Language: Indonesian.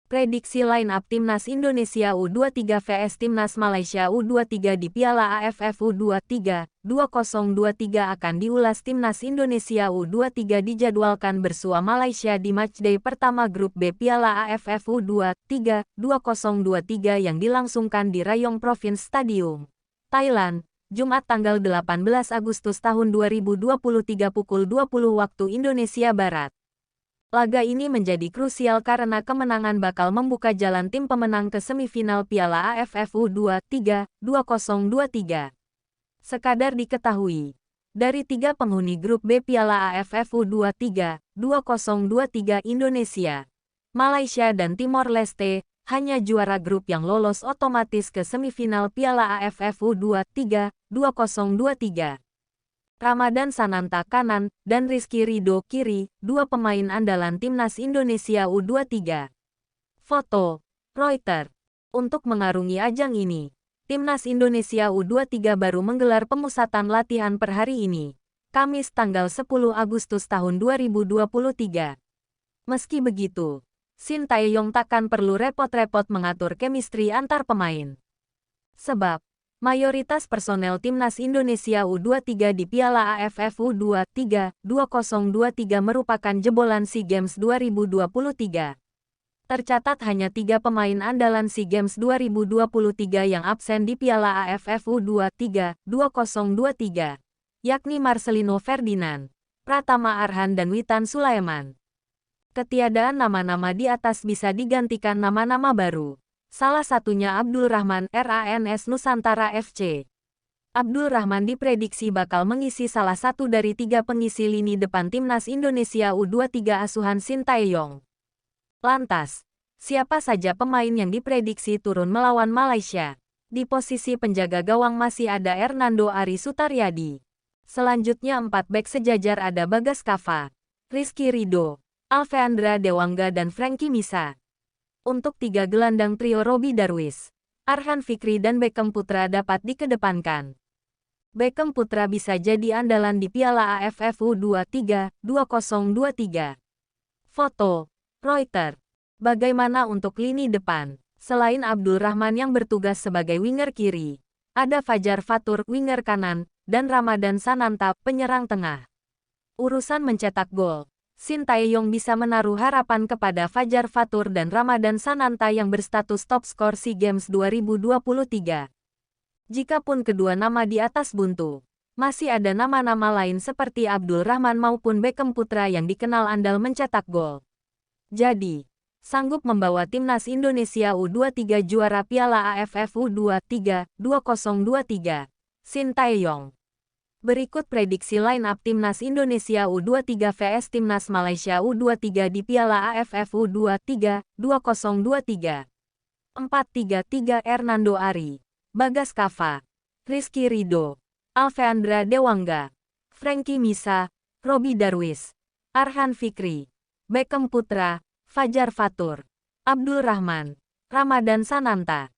Prediksi line-up Timnas Indonesia U23 vs Timnas Malaysia U23 di Piala AFF U23 2023 akan diulas. Timnas Indonesia U23 dijadwalkan bersua Malaysia di matchday pertama grup B Piala AFF U23 2023 yang dilangsungkan di Rayong Province Stadium, Thailand, Jumat tanggal 18 Agustus tahun 2023 pukul 20 waktu Indonesia Barat. Laga ini menjadi krusial karena kemenangan bakal membuka jalan tim pemenang ke semifinal Piala AFF U23 2023. Sekadar diketahui, dari 3 penghuni grup B Piala AFF U23 2023 Indonesia, Malaysia dan Timor Leste, hanya juara grup yang lolos otomatis ke semifinal Piala AFF U23 2023. Ramadan Sananta kanan, dan Rizky Ridho kiri, 2 pemain andalan Timnas Indonesia U23. Foto, Reuters. Untuk mengarungi ajang ini, Timnas Indonesia U23 baru menggelar pemusatan latihan per hari ini, Kamis tanggal 10 Agustus tahun 2023. Meski begitu, Shin Tae-yong takkan perlu repot-repot mengatur chemistry antar pemain. Sebab, mayoritas personel Timnas Indonesia U23 di Piala AFF U23 2023 merupakan jebolan SEA Games 2023. Tercatat hanya 3 pemain andalan SEA Games 2023 yang absen di Piala AFF U23 2023, yakni Marcelino Ferdinand, Pratama Arhan dan Witan Sulaiman. Ketiadaan nama-nama di atas bisa digantikan nama-nama baru. Salah satunya Abdul Rahman RANS Nusantara FC. Abdul Rahman diprediksi bakal mengisi salah satu dari 3 pengisi lini depan Timnas Indonesia U23 asuhan Shin Tae-yong. Lantas, siapa saja pemain yang diprediksi turun melawan Malaysia? Di posisi penjaga gawang masih ada Hernando Ari Sutaryadi. Selanjutnya 4 bek sejajar ada Bagas Kava, Rizky Ridho, Alfeandra Dewangga dan Frankie Misa. Untuk 3 gelandang trio Robby Darwish, Arhan Fikri dan Beckham Putra dapat dikedepankan. Beckham Putra bisa jadi andalan di Piala AFF U23 2023. Foto, Reuters. Bagaimana untuk lini depan? Selain Abdul Rahman yang bertugas sebagai winger kiri, ada Fajar Fatur, winger kanan, dan Ramadan Sananta, penyerang tengah. Urusan mencetak gol, Shin Tae-yong bisa menaruh harapan kepada Fajar Fatur dan Ramadan Sananta yang berstatus top skor SEA Games 2023. Jikapun kedua nama di atas buntu, masih ada nama-nama lain seperti Abdul Rahman maupun Beckham Putra yang dikenal andal mencetak gol. Jadi, sanggup membawa Timnas Indonesia U23 juara Piala AFF U23 2023, Shin Tae-yong. Berikut prediksi line-up Timnas Indonesia U23 vs Timnas Malaysia U23 di Piala AFF U23 2023. 4-3-3 Hernando Ari, Bagas Kava, Rizky Ridho, Alfeandra Dewangga, Frankie Misa, Robby Darwish, Arhan Fikri, Beckham Putra, Fajar Fatur, Abdul Rahman, Ramadan Sananta.